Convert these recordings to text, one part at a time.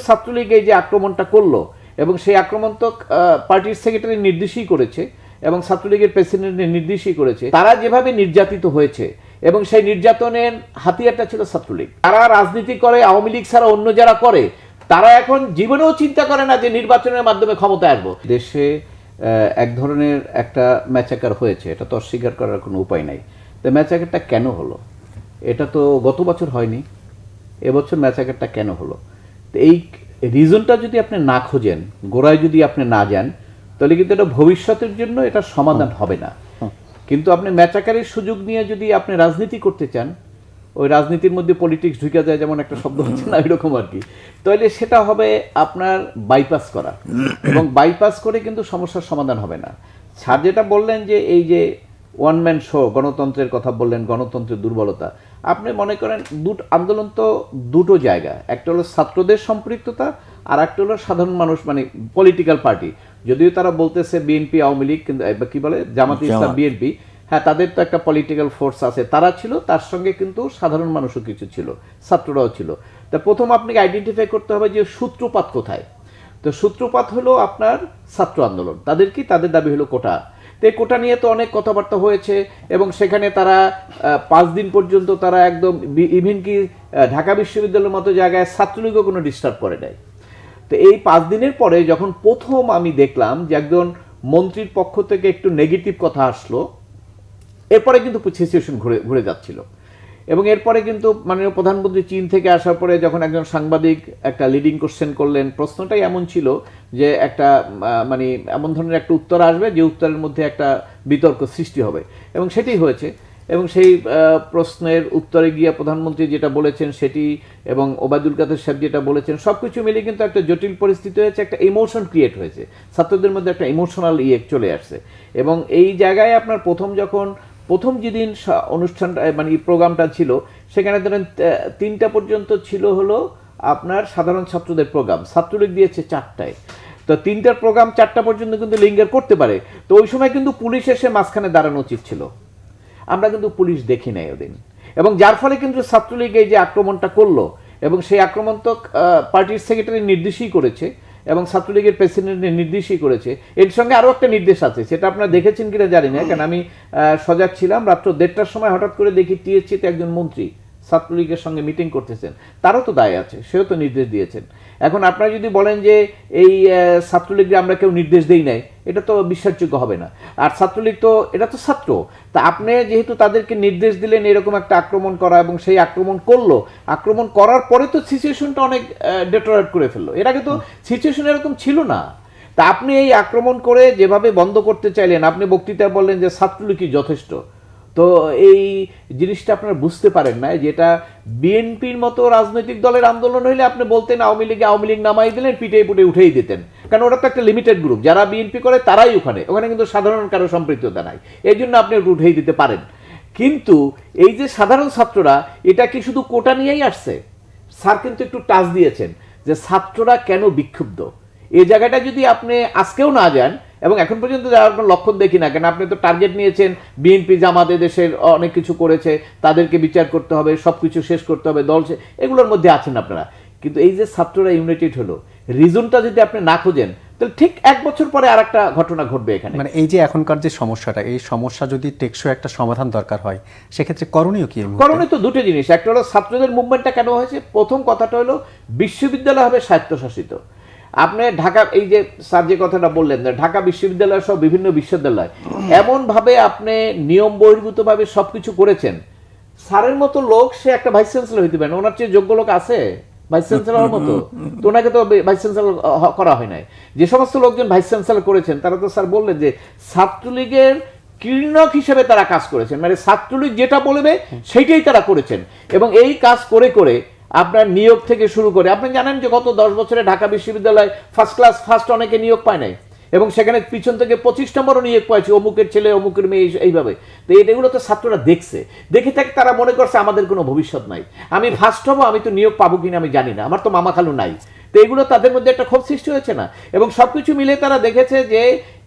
ছাত্রলীগ এই যে আক্রমণটা করলো এবং সেই আক্রমণ তো পার্টির সেক্রেটারি নির্দেশই করেছে এবং ছাত্রলীগের প্রেসিডেন্টের নির্দেশই করেছে। তারা যেভাবে নির্যাতিত হয়েছে এবং সেই নির্যাতনের হাতিয়ারটা ছিল ছাত্রলীগ। তারা রাজনীতি করে আওয়ামী লীগ ছাড়া অন্য যারা করে তারা এখন জীবনেও চিন্তা করে না যে নির্বাচনের মাধ্যমে ক্ষমতায় আসবো। দেশে এক ধরনের একটা ম্যাচাকার হয়েছে, এটা তো অস্বীকার করার কোনো উপায় নাই। তো ম্যাচাকারটা কেন হলো? এটা তো গত বছর হয়নি, এবছর ম্যাচাকারটা কেন হলো? তো এই রিজনটা যদি আপনি না খোঁজেন, গোড়ায় যদি আপনি না যান, তাহলে কিন্তু এটা ভবিষ্যতের জন্য এটা সমাধান হবে না। কিন্তু আপনি ম্যাচাকারের সুযোগ নিয়ে যদি আপনি রাজনীতি করতে চান, ওই রাজনীতির মধ্যে পলিটিক্স ঢুকে যায় যেমন একটা শব্দ হচ্ছে না, এরকম আর কি, তাহলে সেটা হবে আপনার বাইপাস করা, এবং বাইপাস করে কিন্তু সমস্যার সমাধান হবে না। স্যার যেটা বললেন যে এই যে ওয়ান ম্যান শো, গণতন্ত্রের কথা বললেন, গণতন্ত্রের দুর্বলতা, আপনি মনে করেন আন্দোলন তো দুটো জায়গা, একটা হলো ছাত্রদের সম্পৃক্ততা আর একটা হলো সাধারণ মানুষ, মানে পলিটিক্যাল পার্টি। যদিও তারা বলতেছে বিএনপি আওয়ামী লীগ, কিন্তু কি বলে জামাতে ইসলাম বিএনপি, হ্যাঁ তাদের তো একটা পলিটিক্যাল ফোর্স আছে, তারা ছিল, তার সঙ্গে কিন্তু সাধারণ মানুষও কিছু ছিল, ছাত্ররাও ছিল। তা প্রথম আপনাকে আইডেন্টিফাই করতে হবে যে সূত্রপাত কোথায়। তো সূত্রপাত হলো আপনার ছাত্র আন্দোলন, তাদের দাবি হলো কোটা। তো এই কোটা নিয়ে তো অনেক কথাবার্তা হয়েছে এবং সেখানে তারা 5 দিন পর্যন্ত তারা একদম, ইভেন কি ঢাকা বিশ্ববিদ্যালয়ের মতো জায়গায় ছাত্রলীগও কোনো ডিস্টার্ব করে নাই। তো এই 5 দিনের পরে যখন প্রথম আমি দেখলাম যে একজন মন্ত্রীর পক্ষ থেকে একটু নেগেটিভ কথা আসলো, এরপরে কিন্তু সিচুয়েশন ঘুরে যাচ্ছিল। এবং এরপরে কিন্তু মাননীয় প্রধানমন্ত্রী চীন থেকে আসার পরে যখন একজন সাংবাদিক একটা লিডিং কোশ্চেন করলেন, প্রশ্নটাই এমন ছিল যে একটা মানে এমন ধরনের একটা উত্তর আসবে যে উত্তরের মধ্যে একটা বিতর্ক সৃষ্টি হবে, এবং সেটাই হয়েছে। এবং সেই প্রশ্নের উত্তরে গিয়ে প্রধানমন্ত্রী যেটা বলেছেন সেটি, এবং ওবায়দুল কাদের সাহেব যেটা বলেছেন, সব কিছু মিলে কিন্তু একটা জটিল পরিস্থিতি হয়েছে, একটা ইমোশন ক্রিয়েট হয়েছে, ছাত্রদের মধ্যে একটা ইমোশনাল চলে আসছে। এবং এই জায়গায় আপনার প্রথম যেদিন অনুষ্ঠানটা মানে প্রোগ্রামটা ছিল, সেখানে ধরেন 3টা পর্যন্ত ছিল হলো আপনার সাধারণ ছাত্রদের প্রোগ্রাম, ছাত্রলীগ দিয়েছে 4টায়। তো 3টার প্রোগ্রাম 4টা পর্যন্ত কিন্তু লিঙ্গার করতে পারে। তো ওই সময় কিন্তু পুলিশ এসে মাঝখানে দাঁড়ানো উচিত ছিল, আমরা কিন্তু পুলিশ দেখি নাই ওদিন, এবং যার ফলে কিন্তু ছাত্রলীগ এই যে আক্রমণটা করলো, এবং সেই আক্রমণ তো পার্টির সেক্রেটারি নির্দেশই করেছে এবং ছাত্রলীগের প্রেসিডেন্টের নির্দেশই করেছে। এর সঙ্গে আরও একটা নির্দেশ আছে, সেটা আপনারা দেখেছেন কিনা জানি না, কারণ আমি সজাগ ছিলাম। রাত্র 1:30টার সময় হঠাৎ করে দেখি টিএসসিতে একজন মন্ত্রী ছাত্রলীগের সঙ্গে মিটিং করতেছেন, তারও তো দায় আছে, সেও তো নির্দেশ দিয়েছেন। এখন আপনারা যদি বলেন যে এই ছাত্রলীগকে আমরা কেউ নির্দেশ দেই নাই, এটা তো বিশ্বাসযোগ্য হবে না। আর ছাত্রলীগ তো এটা তো ছাত্র, তা আপনি যেহেতু তাদেরকে নির্দেশ দিলেন এরকম একটা আক্রমণ করা, এবং সেই আক্রমণ করলো, আক্রমণ করার পরে তো সিচুয়েশনটা অনেক ডেটোরেট করে ফেললো। এর আগে তো সিচুয়েশন এরকম ছিল না। তা আপনি এই আক্রমণ করে যেভাবে বন্ধ করতে চাইলেন, আপনি বক্তৃতায় বললেন যে ছাত্রলীগই যথেষ্ট। তো এই জিনিসটা আপনারা বুঝতে পারেন না, যেটা বিএনপির মতো রাজনৈতিক দলের আন্দোলন হইলে আপনি বলতেন আওয়ামী লীগ নামাই দিলেন, পিটে উঠেই দিতেন, কারণ ওটা তো একটা লিমিটেড গ্রুপ, যারা বিএনপি করে তারাই ওখানে কিন্তু সাধারণ কারো সম্পৃক্ততা নাই, এই জন্য আপনি উঠেই দিতে পারেন। কিন্তু এই যে সাধারণ ছাত্ররা, এটা কি শুধু কোটা নিয়েই আসছে? স্যার কিন্তু একটু টাচ দিয়েছেন যে ছাত্ররা কেন বিক্ষুব্ধ, এই জায়গাটা যদি আপনি আজকেও না যান, এবং এখন পর্যন্ত যাওয়ার কোনো লক্ষণ দেখি না, কেন আপনি তো টার্গেট নিয়েছেন বিএনপি জামাতে দেশের অনেক কিছু করেছে, তাদেরকে বিচার করতে হবে, সব কিছু শেষ করতে হবে, এগুলোর মধ্যে আছেন আপনারা। কিন্তু এই যে ছাত্ররা ইউনাইটেড হলো, রিজনটা যদি আপনি না খোঁজেন, তাহলে ঠিক 1 বছর পরে আর একটা ঘটনা ঘটবে এখানে। মানে এই যে এখনকার যে সমস্যাটা, এই সমস্যা যদি টেকসই একটা সমাধান দরকার হয়, সেক্ষেত্রে করণীয় কি? করণীয় তো দুটো জিনিস, একটা হলো ছাত্রদের মুভমেন্টটা কেন হয়েছে, প্রথম কথাটা হলো বিশ্ববিদ্যালয় হবে স্বায়ত্তশাসিত। আপনি ঢাকা, এই যে স্যার যে কথাটা বললেন, ঢাকা বিশ্ববিদ্যালয় সহ বিভিন্ন বিশ্ববিদ্যালয় এমনভাবে আপনি নিয়ম বহির্ভূতভাবে সবকিছু করেছেন, স্যারের মতো লোক সে একটা ভাইস চ্যান্সেলর হইতে পারেন, ওনার চেয়ে যোগ্য লোক আছে ভাইস চ্যান্সেলর মতো? তো ওনাকে তো ভাইস চ্যান্সেলর করা হয় নাই। যে সমস্ত লোকজন ভাইস চ্যান্সেলর করেছেন, তারা তো স্যার বললেন যে ছাত্রলীগের ক্লিনক হিসেবে তারা কাজ করেছেন, মানে ছাত্রলীগ যেটা বলবে সেইটাই তারা করেছেন। এবং এই কাজ করে করে আপনার নিয়োগ থেকে শুরু করে, আপনি জানেন যে গত 10 বছরে ঢাকা বিশ্ববিদ্যালয় ফার্স্ট অনেকে নিয়োগ পায় নাই, এবং সেখানে পিছন থেকে 25 নম্বরও নিয়োগ পাইছে, অমুকের ছেলে অমুকের মেয়ে, এইভাবে। তো এগুলো তো ছাত্ররা দেখে থাকে, তারা মনে করছে আমাদের কোনো ভবিষ্যৎ নাই, আমি ফার্স্ট হবো, আমি তো নিয়োগ পাবো কিনা আমি জানি না, আমার তো মামা খালু নাই। তো এগুলো তাদের মধ্যে একটা ক্ষোভ সৃষ্টি হয়েছে না, এবং সবকিছু মিলে তারা দেখেছে যে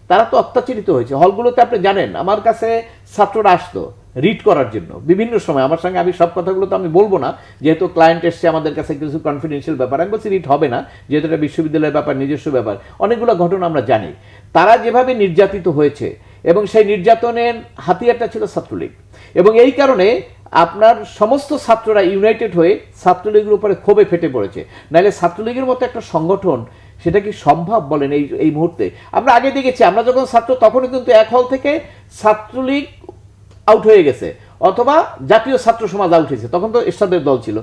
তারা তো অত্যাচারিত হয়েছে। হলগুলোতে আপনি জানেন, আমার কাছে ছাত্ররা আসতো, রিড করার জন্য বিভিন্ন সময় আমার সঙ্গে, আমি সব কথাগুলো তো আমি বলবো না, যেহেতু ক্লায়েন্ট এসছে আমাদের কাছে, কিছু কনফিডেন্সিয়াল ব্যাপার, আমি বলছি রিড হবে না, যেহেতু এটা বিশ্ববিদ্যালয়ের ব্যাপার, নিজস্ব ব্যাপার, অনেকগুলো ঘটনা আমরা জানি। তারা যেভাবে নির্যাতিত হয়েছে এবং সেই নির্যাতনের হাতিয়ারটা ছিল ছাত্রলীগ, এবং এই কারণে আপনার সমস্ত ছাত্ররা ইউনাইটেড হয়ে ছাত্রলীগের উপরে ক্ষোভে ফেটে পড়েছে। নাহলে ছাত্রলীগের মতো একটা সংগঠন, সেটা কি সম্ভব বলেন এই মুহূর্তে? আমরা আগে দেখেছি, আমরা যখন ছাত্র তখনও কিন্তু এক হল থেকে ছাত্রলীগ আউট হয়ে গেছে, অথবা জাতীয় ছাত্র সমাজ আউট হয়েছে, তখন তো এরশাদের দল ছিল,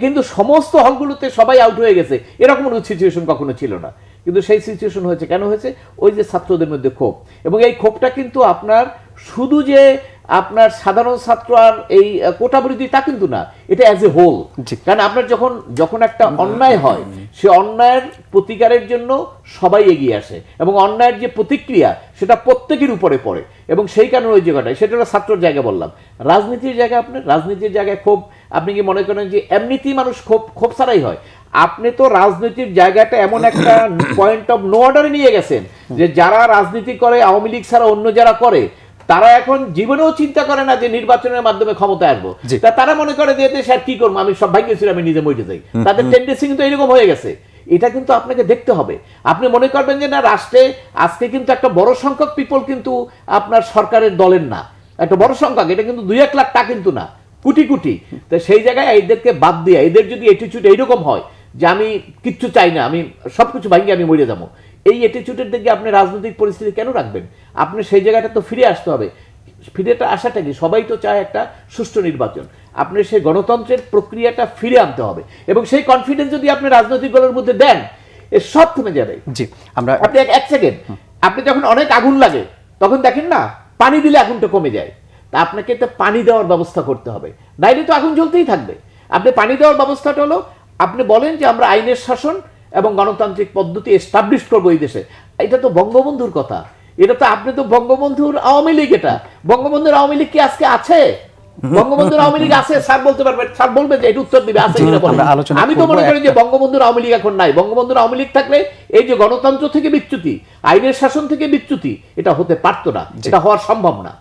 কিন্তু সমস্ত হলগুলোতে সবাই আউট হয়ে গেছে, এরকম কোনো সিচুয়েশন কখনো ছিল না। কিন্তু সেই সিচুয়েশন হয়েছে, কেন হয়েছে? ওই যে ছাত্রদের মধ্যে ক্ষোভ, এবং এই ক্ষোভটা কিন্তু আপনার শুধু যে আপনার সাধারণ ছাত্র আর এই কোটা বিরোধী তা কিন্তু না, এটা অ্যাজ এ হোল। কারণ আপনার যখন একটা অন্যায় হয়, সে অন্যায়ের প্রতিকারের জন্য সবাই এগিয়ে আসে, এবং অন্যায়ের যে প্রতিক্রিয়া সেটা প্রত্যেকের উপরে পড়ে, এবং সেই কারণে ওই জায়গাটায়, সেটা হলো ছাত্রর জায়গা বললাম। রাজনীতির জায়গা, আপনার রাজনীতির জায়গায় ক্ষোভ, আপনি কি মনে করেন যে এমনিতেই মানুষ ক্ষোভ ছাড়াই হয়? আপনি তো রাজনীতির জায়গাটা এমন একটা পয়েন্ট অফ নো অর্ডারে নিয়ে গেছেন যে যারা রাজনীতি করে, আওয়ামী লীগ ছাড়া অন্য যারা করে, তারা এখন জীবনেও চিন্তা করে না যে নির্বাচনের মাধ্যমে ক্ষমতায় আসবো। তারা মনে করে যে স্যার কি করবো, আমি সব ভাগ্য ছিল, আমি নিজে মরে যাই। তাদের টেন্ডেন্সি কিন্তু এরকম হয়ে গেছে। এটা কিন্তু আপনাকে দেখতে হবে। আপনি মনে করবেন যে না, রাষ্ট্রে আজকে কিন্তু একটা বড় সংখ্যক পিপল কিন্তু আপনার সরকারের দলের না, একটা বড় সংখ্যক, এটা কিন্তু 2-1 লাখ টা কিন্তু না, কোটি কোটি। তো সেই জায়গায় এদেরকে বাদ দিয়ে, এদের যদি অ্যাটিটিউড এইরকম হয় যে আমি কিচ্ছু চাই না, আমি সবকিছু ভাঙিয়ে আমি মরে যাবো, এই অ্যাটিটিউডের দিকে আপনি রাজনৈতিক পরিস্থিতি কেন রাখবেন? আপনি সেই জায়গাটা তো ফিরে আসতে হবে। ফিরেটা আসাটা কি, সবাই তো চায় একটা সুষ্ঠু নির্বাচন, আপনি সেই গণতন্ত্রের প্রক্রিয়াটা ফিরে আনতে হবে, এবং সেই কনফিডেন্স যদি আপনি রাজনৈতিক দলের মধ্যে দেন, এ সব থেমে যাবে। জি, আমরা আপনি এক সেকেন্ড, আপনি যখন অনেক আগুন লাগে তখন দেখেন না, পানি দিলে আগুনটা কমে যায়। তা আপনাকে তো পানি দেওয়ার ব্যবস্থা করতে হবে, নাইলে তো আগুন জ্বলতেই থাকবে। আপনি পানি দেওয়ার ব্যবস্থাটা হলো, আপনি বলেন যে আমরা আইনের শাসন এবং গণতান্ত্রিক পদ্ধতি এস্টাবলিশ করবো এই দেশে। এটা তো বঙ্গবন্ধুর কথা, এটা তো আপনি তো বঙ্গবন্ধুর আওয়ামী লীগ, এটা বঙ্গবন্ধুর আওয়ামী লীগ কি আজকে আছে? বঙ্গবন্ধুর আওয়ামী লীগ আছে, স্যার বলতে পারবেন, স্যার বলবে যে এটা উত্তর দিবে আছে কিনা বলেন। আমি তো মনে করি যে বঙ্গবন্ধুর আওয়ামী লীগ এখন নাই। বঙ্গবন্ধুর আওয়ামী লীগ থাকলে এই যে গণতন্ত্র থেকে বিচ্যুতি, আইনের শাসন থেকে বিচ্যুতি, এটা হতে পারতো না, এটা হওয়ার সম্ভব না।